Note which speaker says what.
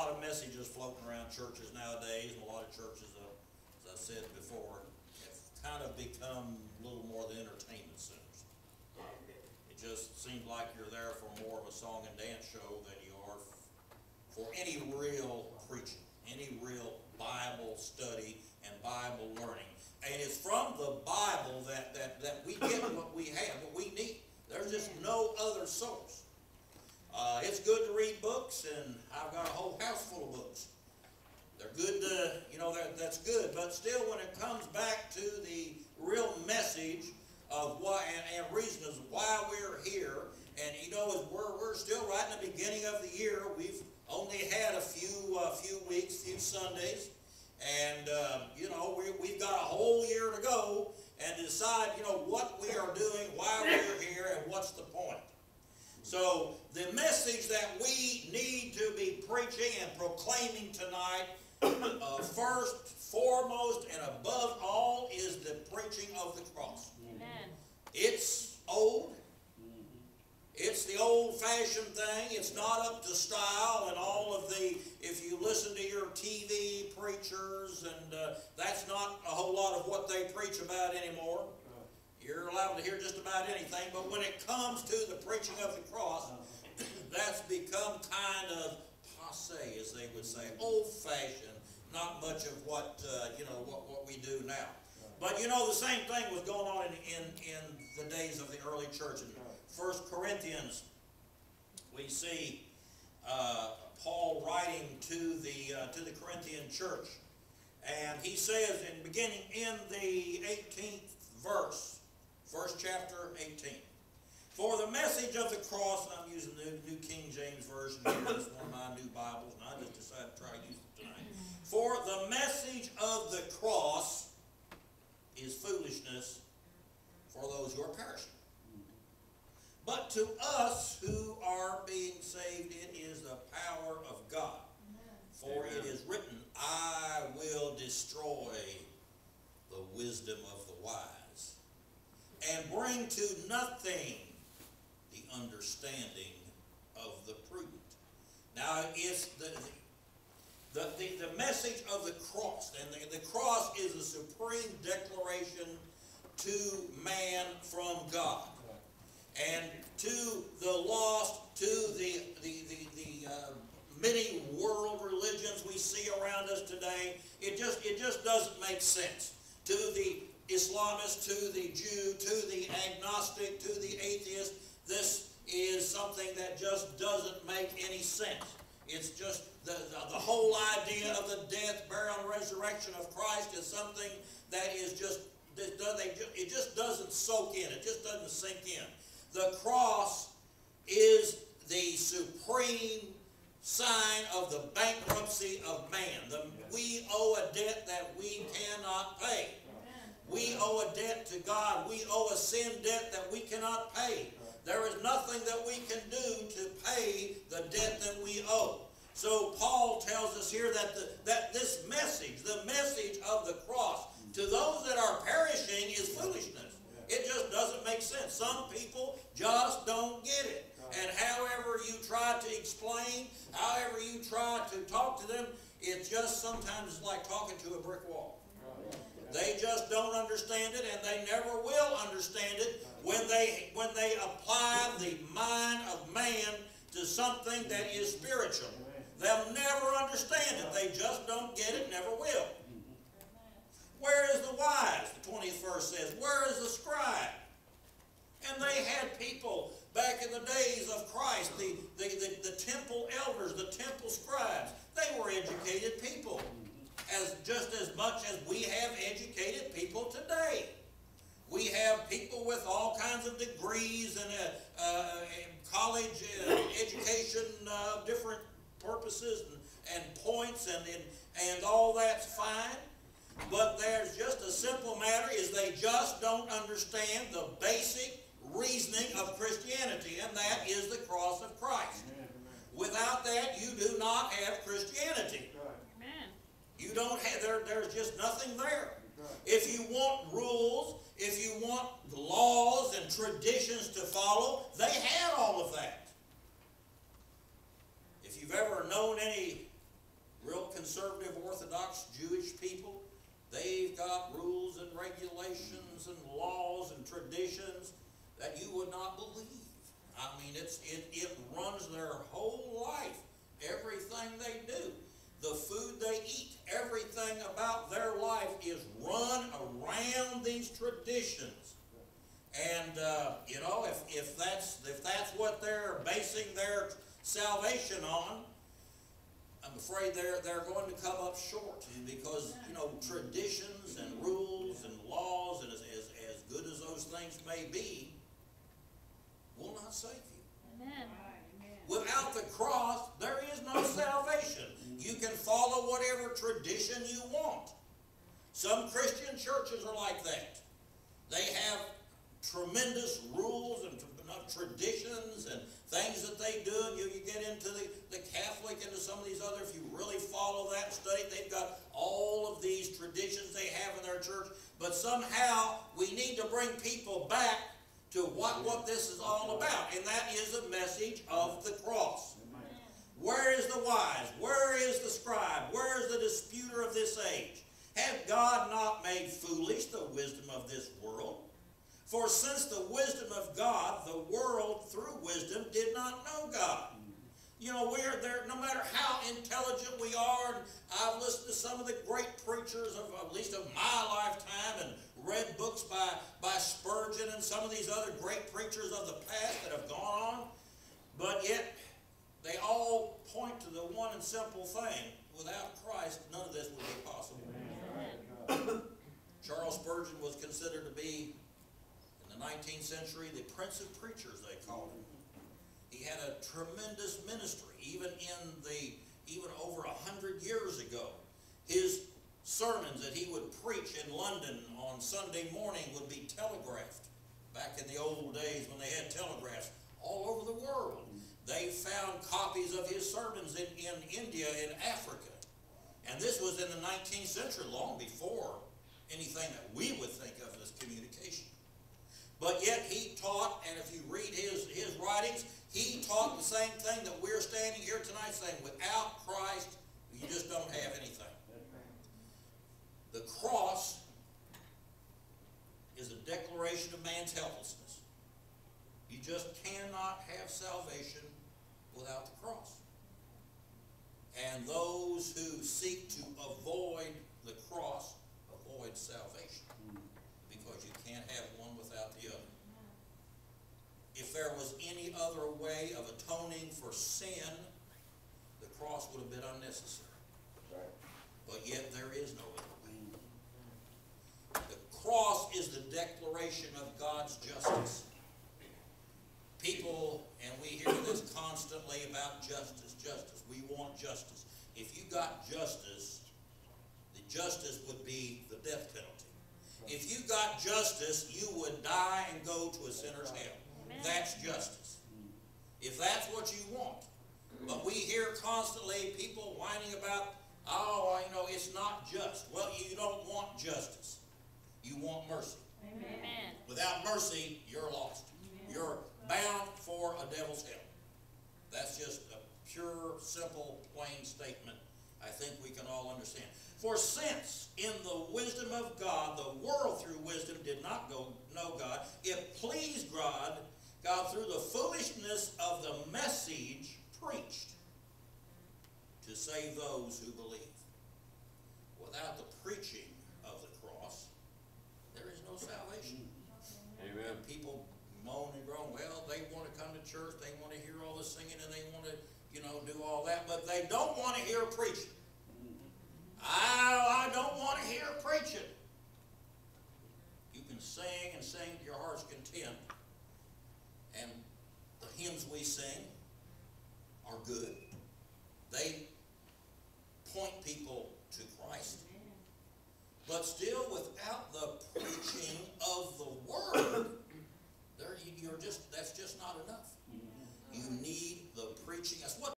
Speaker 1: lot of messages floating around churches nowadays, and a lot of churches, as I said before, have kind of become a little more the entertainment centers. It just seems like you're there for more of a song and dance show than you are for any real preaching, any real Bible study and Bible learning. And it's from the Bible that we get what we have, what we need. There's just no other source. It's good to read books, and I've got a whole house full of books. They're good to, that's good. But still, when it comes back to the real message of why and reasons why we're here, and we're still right in the beginning of the year. We've only had a few weeks, few Sundays, and we've got a whole year to go and decide what we are doing, why we're here, and what's the point. So the message that we need to be preaching and proclaiming tonight, first, foremost, and above all, is the preaching of the cross.
Speaker 2: Amen.
Speaker 1: It's old. It's the old-fashioned thing. It's not up to style, and all of if you listen to your TV preachers, and that's not a whole lot of what they preach about anymore. You're allowed to hear just about anything, but when it comes to the preaching of the cross, that's become kind of passé, as they would say, old-fashioned. Not much of what what we do now. But the same thing was going on in the days of the early church. In 1 Corinthians, we see Paul writing to the Corinthian church, and he says, beginning in the 18th verse. First chapter, 18. For the message of the cross, and I'm using the New King James Version here, it's one of my new Bibles, and I just decided to try to use it tonight. For the message of the cross is foolishness for those who are perishing. But to us who are being saved, it is the power of God. For it is written, I will destroy the wisdom of the wise, and bring to nothing the understanding of the prudent. Now, it's the message of the cross, and the cross is a supreme declaration to man from God, and to the lost, to the many world religions we see around us today. It just doesn't make sense. To the Islamist, to the Jew, to the agnostic, to the atheist, this is something that just doesn't make any sense. It's just the whole idea of the death, burial, and resurrection of Christ is something that is it just doesn't soak in. It just doesn't sink in. The cross is the supreme sign of the bankruptcy of man. We owe a debt that we cannot pay. We owe a debt to God. We owe a sin debt that we cannot pay. There is nothing that we can do to pay the debt that we owe. So Paul tells us here that this message, the message of the cross, to those that are perishing is foolishness. It just doesn't make sense. Some people just don't get it. And however you try to explain, however you try to talk to them, it's just sometimes like talking to a brick wall. They just don't understand it, and they never will understand it when they apply the mind of man to something that is spiritual. They'll never understand it. They just don't get it, never will. Where is the wise? The 20th verse says, where is the scribe? And they had people back in the days of Christ, the temple elders, the temple scribes. They were educated people, just as much as we have educated people today. We have people with all kinds of degrees and college education, different purposes and points, and all that's fine. But there's just a simple matter is they just don't understand the basic reasoning of Christianity, and that is the cross of Christ. Without that, you do not have Christianity. You don't have, there's just nothing there. If you want rules, if you want laws and traditions to follow, they had all of that. If you've ever known any conservative Orthodox Jewish people, they've got rules and regulations and laws and traditions that you would not believe. I mean, it runs their whole life, everything they do. The food they eat, everything about their life is run around these traditions. And you know, if that's what they're basing their salvation on, I'm afraid they're going to come up short, because, you know, traditions and rules and laws, and as good as those things may be, will not save you.
Speaker 2: Amen.
Speaker 1: Without the cross, there is no salvation. You can follow whatever tradition you want. Some Christian churches are like that. They have tremendous rules and traditions and things that they do, and you get into the Catholic, into some of these other, if you really follow that study, they've got all of these traditions they have in their church, but somehow we need to bring people back to what this is all about, and that is the message of the cross. Where is the wise? Where is the scribe? Where is the disputer of this age? Have God not made foolish the wisdom of this world? For since the wisdom of God, the world through wisdom did not know God. You know, we're there, no matter how intelligent we are, and I've listened to some of the great preachers of, at least of my lifetime, and read books by Spurgeon and some of these other great preachers of the past that have gone on, but yet they all point to the one and simple thing: without Christ, none of this would be possible. Charles Spurgeon was considered to be, in the 19th century, the prince of preachers, they called him. He had a tremendous ministry, even over 100 years ago. His sermons that he would preach in London on Sunday morning would be telegraphed. Back in the old days when they had telegraphs all over the world. They found copies of his sermons in India and Africa. And this was in the 19th century, long before anything that we would think of as communication. But yet he taught, and if you read his writings, he taught the same thing that we're standing here tonight saying: without Christ, you just don't have anything. The cross is a declaration of man's helplessness. You just cannot have salvation without the cross. And those who seek to avoid the cross avoid salvation, because you can't have one without the other. If there was any other way of atoning for sin, the cross would have been unnecessary. But yet there is no other way. The cross is the declaration of God's justice. People, and we hear this constantly about justice, justice. We want justice. If you got justice, the justice would be the death penalty. If you got justice, you would die and go to a sinner's hell. Amen. That's justice. If that's what you want. But we hear constantly people whining about, oh, you know, it's not just. Well, you don't want justice. You want mercy.
Speaker 2: Amen.
Speaker 1: Without mercy, you're lost. Amen. You're bound for a devil's hell. That's just a pure, simple, plain statement I think we can all understand. For since in the wisdom of God, the world through wisdom did not know God, it pleased God through the foolishness of the message preached to save those who believe. Without the preaching of the cross, there is no salvation.
Speaker 3: Amen.
Speaker 1: People moan and groan. Well, they want to come to church, they want to hear all the singing, and they want to, you know, do all that, but they don't want to hear preaching. I don't want to hear preaching. You can sing and sing to your heart's content, and the hymns we sing are good. They point people to Christ. But still, without the preaching of the Word, that's just not enough. You need the preaching. That's what